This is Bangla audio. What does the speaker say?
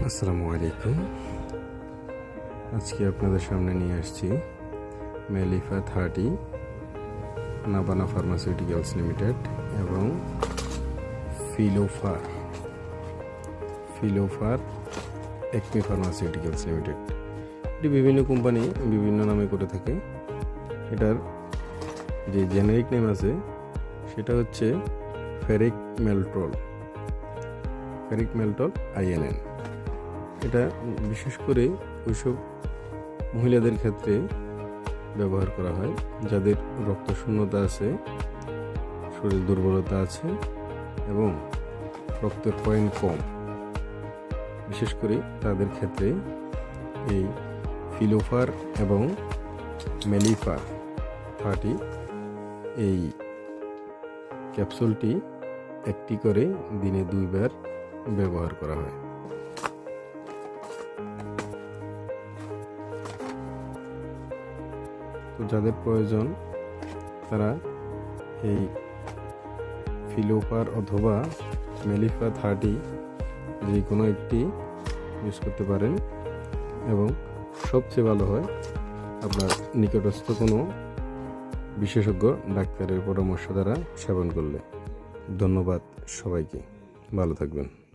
আসসালামু আলাইকুম। আজকে আপনাদের সামনে নিয়ে আসছি মেলিফা 30 নাবানা ফার্মাসিউটিক্যালস লিমিটেড এবং ফিলোফার একমি ফার্মাসিউটিক্যালস লিমিটেড। এটি বিভিন্ন কোম্পানি বিভিন্ন নামে করে থাকে। এটার যে জেনারিক নেম আছে সেটা হচ্ছে ফেরিক মেলট্রল INN। এটা বিশেষ করে ওইসব মহিলাদের ক্ষেত্রে ব্যবহার করা হয় যাদের রক্তশূন্যতা আছে, শরীর দুর্বলতা আছে এবং রক্তের পয়েন্ট কম। বিশেষ করে তাদের ক্ষেত্রে এই ফিলোফার এবং মেলিফা 30 এই ক্যাপসুলটি একটি করে দিনে 2 বার ব্যবহার করা হয়। তো যাদের প্রয়োজন তারা এই ফিলোফার অথবা মেলিফা 30 যে কোনো একটি ইউজ করতে পারেন এবং সবচেয়ে ভালো হয় আপনার নিকটস্থ কোনো বিশেষজ্ঞ ডাক্তারের পরামর্শ দ্বারা সেবন করলে। ধন্যবাদ সবাইকে, ভালো থাকবেন।